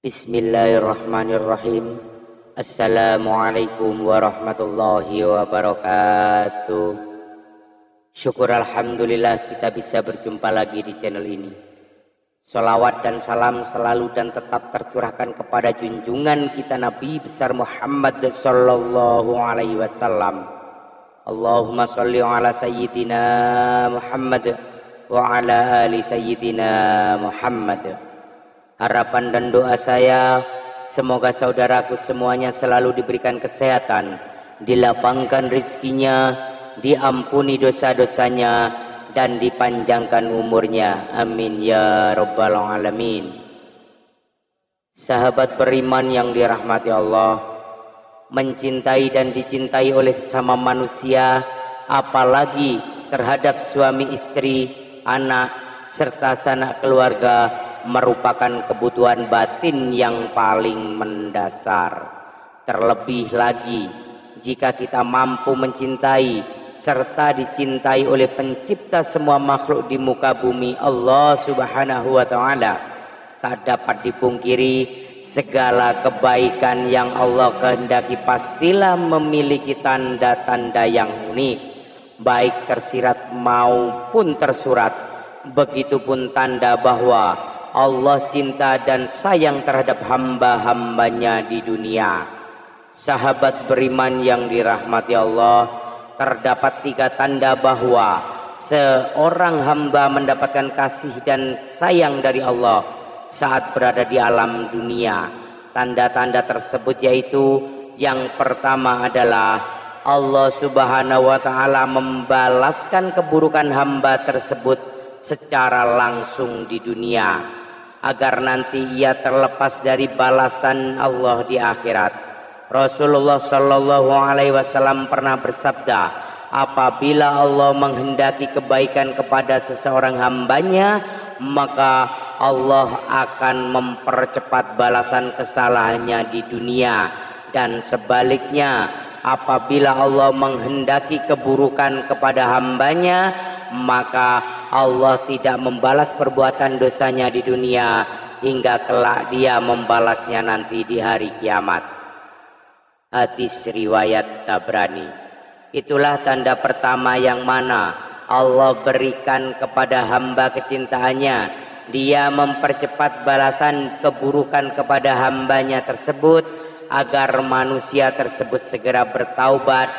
Bismillahirrahmanirrahim. Assalamualaikum warahmatullahi wabarakatuh. Syukur alhamdulillah kita bisa berjumpa lagi di channel ini. Salawat dan salam selalu dan tetap tercurahkan kepada junjungan kita Nabi besar Muhammad sallallahu alaihi wasallam. Allahumma sholli ala sayyidina Muhammad wa ala ali sayyidina Muhammad. Harapan dan doa saya, semoga saudaraku semuanya selalu diberikan kesehatan, dilapangkan rezekinya, diampuni dosa-dosanya, dan dipanjangkan umurnya. Amin ya rabbal alamin. Sahabat beriman yang dirahmati Allah, mencintai dan dicintai oleh sesama manusia, apalagi terhadap suami istri, anak, serta sanak keluarga, merupakan kebutuhan batin yang paling mendasar. Terlebih lagi jika kita mampu mencintai serta dicintai oleh pencipta semua makhluk di muka bumi, Allah subhanahu wa ta'ala, tak dapat dipungkiri segala kebaikan yang Allah kehendaki pastilah memiliki tanda-tanda yang unik, baik tersirat maupun tersurat. Begitupun tanda bahwa Allah cinta dan sayang terhadap hamba-hambanya di dunia. Sahabat beriman yang dirahmati Allah, terdapat 3 tanda bahwa seorang hamba mendapatkan kasih dan sayang dari Allah saat berada di alam dunia. Tanda-tanda tersebut yaitu, yang pertama adalah Allah subhanahu wa ta'ala membalaskan keburukan hamba tersebut secara langsung di dunia, agar nanti ia terlepas dari balasan Allah di akhirat. Rasulullah Shallallahu Alaihi Wasallam pernah bersabda, apabila Allah menghendaki kebaikan kepada seseorang hambanya, maka Allah akan mempercepat balasan kesalahannya di dunia, dan sebaliknya apabila Allah menghendaki keburukan kepada hambanya, maka Allah tidak membalas perbuatan dosanya di dunia hingga kelak dia membalasnya nanti di hari kiamat. Hadis riwayat Tabrani. Itulah tanda pertama yang mana Allah berikan kepada hamba kecintaannya. Dia mempercepat balasan keburukan kepada hambanya tersebut agar manusia tersebut segera bertaubat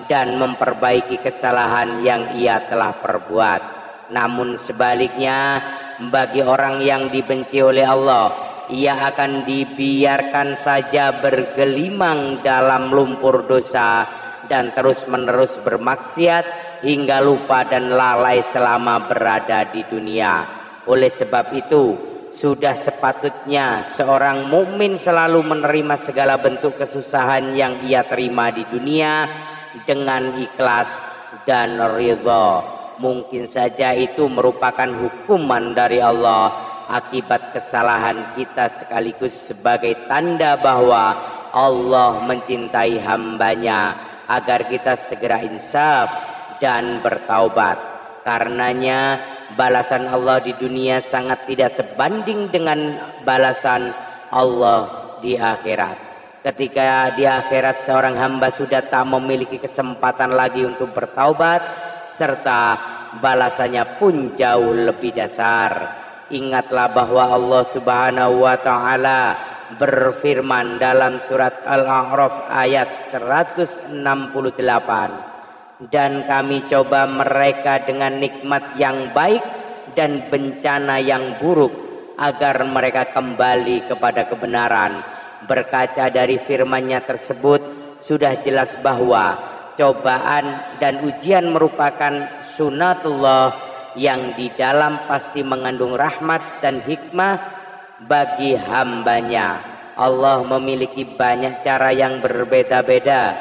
dan memperbaiki kesalahan yang ia telah perbuat. Namun sebaliknya, bagi orang yang dibenci oleh Allah, ia akan dibiarkan saja bergelimang dalam lumpur dosa dan terus-menerus bermaksiat hingga lupa dan lalai selama berada di dunia. Oleh sebab itu, sudah sepatutnya seorang mukmin selalu menerima segala bentuk kesusahan yang ia terima di dunia dengan ikhlas dan ridha. Mungkin saja itu merupakan hukuman dari Allah akibat kesalahan kita, sekaligus sebagai tanda bahwa Allah mencintai hambanya agar kita segera insaf dan bertaubat. Karenanya balasan Allah di dunia sangat tidak sebanding dengan balasan Allah di akhirat. Ketika di akhirat seorang hamba sudah tak memiliki kesempatan lagi untuk bertaubat, serta balasannya pun jauh lebih dasar. Ingatlah bahwa Allah subhanahu wa ta'ala berfirman dalam surat Al-A'raf ayat 168, dan kami coba mereka dengan nikmat yang baik dan bencana yang buruk agar mereka kembali kepada kebenaran. Berkaca dari firman-Nya tersebut, sudah jelas bahwa cobaan dan ujian merupakan sunatullah yang di dalam pasti mengandung rahmat dan hikmah bagi hambanya. Allah memiliki banyak cara yang berbeda-beda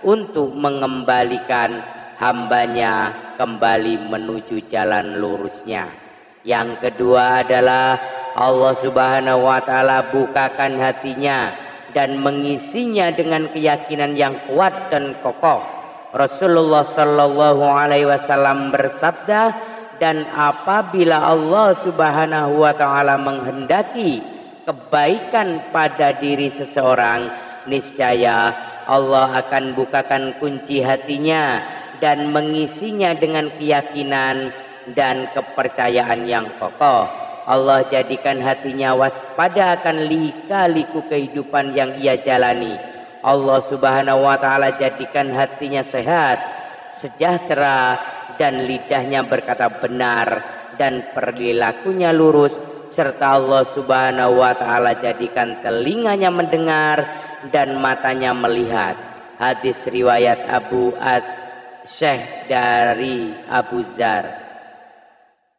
untuk mengembalikan hambanya kembali menuju jalan lurusnya. Yang kedua adalah Allah subhanahu wa ta'ala bukakan hatinya dan mengisinya dengan keyakinan yang kuat dan kokoh. Rasulullah Shallallahu Alaihi Wasallam bersabda, dan apabila Allah subhanahu wa ta'ala menghendaki kebaikan pada diri seseorang, niscaya Allah akan bukakan kunci hatinya dan mengisinya dengan keyakinan dan kepercayaan yang kokoh. Allah jadikan hatinya waspada akan lika-liku kehidupan yang ia jalani. Allah Subhanahu wa taala jadikan hatinya sehat, sejahtera, dan lidahnya berkata benar dan perilakunya lurus, serta Allah Subhanahu wa taala jadikan telinganya mendengar dan matanya melihat. Hadis riwayat Abu Syekh dari Abu Dzar.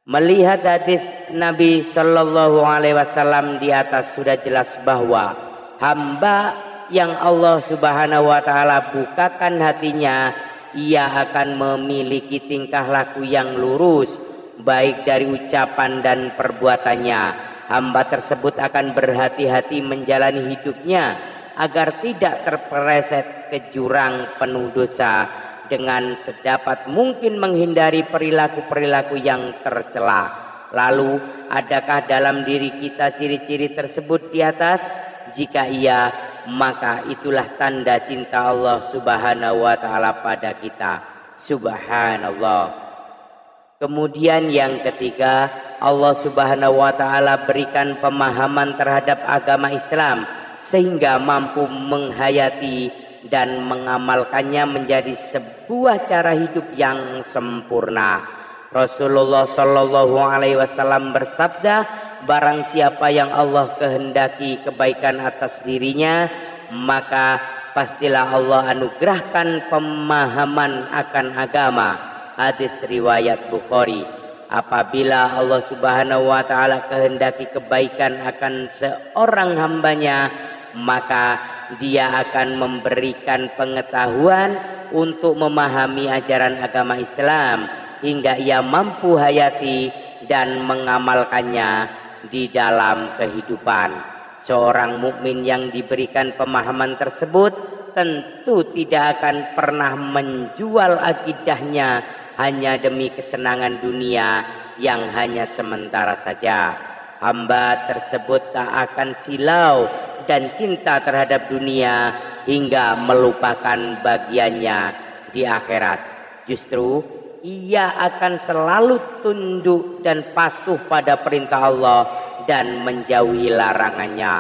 Melihat hadis Nabi Shallallahu Alaihi Wasallam di atas sudah jelas bahwa hamba yang Allah Subhanahu Wa Taala bukakan hatinya, ia akan memiliki tingkah laku yang lurus, baik dari ucapan dan perbuatannya. Hamba tersebut akan berhati-hati menjalani hidupnya agar tidak terpeleset ke jurang penuh dosa, dengan sedapat mungkin menghindari perilaku-perilaku yang tercela. Lalu, adakah dalam diri kita ciri-ciri tersebut di atas? Jika iya, maka itulah tanda cinta Allah Subhanahu wa taala pada kita. Subhanallah. Kemudian yang ketiga, Allah Subhanahu wa taala berikan pemahaman terhadap agama Islam sehingga mampu menghayati dan mengamalkannya menjadi sebuah cara hidup yang sempurna. Rasulullah Shallallahu Alaihi Wasallam bersabda, barang siapa yang Allah kehendaki kebaikan atas dirinya, maka pastilah Allah anugerahkan pemahaman akan agama. Hadis riwayat Bukhari. Apabila Allah Subhanahu wa taala kehendaki kebaikan akan seorang hambanya, maka dia akan memberikan pengetahuan untuk memahami ajaran agama Islam hingga ia mampu hayati dan mengamalkannya di dalam kehidupan. Seorang mukmin yang diberikan pemahaman tersebut tentu tidak akan pernah menjual akidahnya hanya demi kesenangan dunia yang hanya sementara saja. Hamba tersebut tak akan silau dan cinta terhadap dunia hingga melupakan bagiannya di akhirat. Justru ia akan selalu tunduk dan patuh pada perintah Allah dan menjauhi larangannya.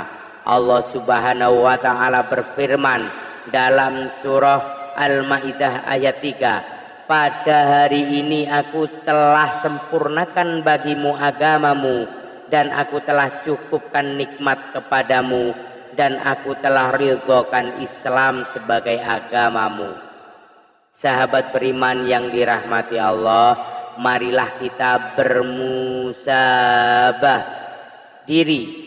Allah Subhanahu wa taala berfirman dalam surah Al-Maidah ayat 3, pada hari ini aku telah sempurnakan bagimu agamamu, dan aku telah cukupkan nikmat kepadamu, dan aku telah ridhokan Islam sebagai agamamu. Sahabat beriman yang dirahmati Allah, marilah kita bermusabah diri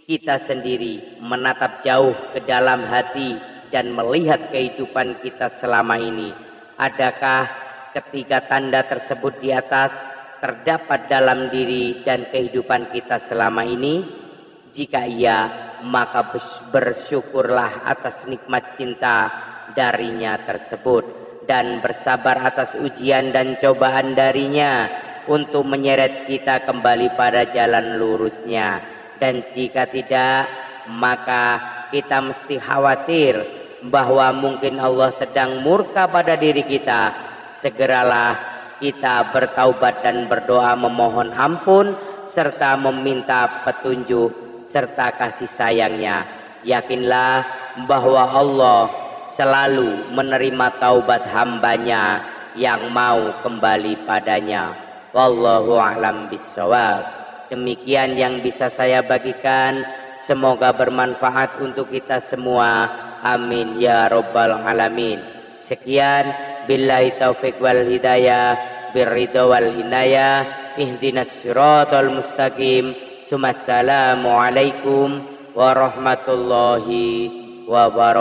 kita sendiri, menatap jauh ke dalam hati dan melihat kehidupan kita selama ini. Adakah ketiga tanda tersebut di atas terdapat dalam diri dan kehidupan kita selama ini? Jika iya, maka bersyukurlah atas nikmat cinta darinya tersebut dan bersabar atas ujian dan cobaan darinya untuk menyeret kita kembali pada jalan lurusnya. Dan jika tidak, maka kita mesti khawatir bahwa mungkin Allah sedang murka pada diri kita. Segeralah kita bertaubat dan berdoa memohon ampun serta meminta petunjuk serta kasih sayangnya. Yakinlah bahwa Allah selalu menerima taubat hambanya yang mau kembali padanya. Wallahu a'lam bishawab. Demikian yang bisa saya bagikan, semoga bermanfaat untuk kita semua. Amin ya rabbal alamin. Sekian, billahi taufiq wal hidayah, birridha wal inayah, ihdinas siratal mustaqim. Assalamualaikum warahmatullahi wabarakatuh.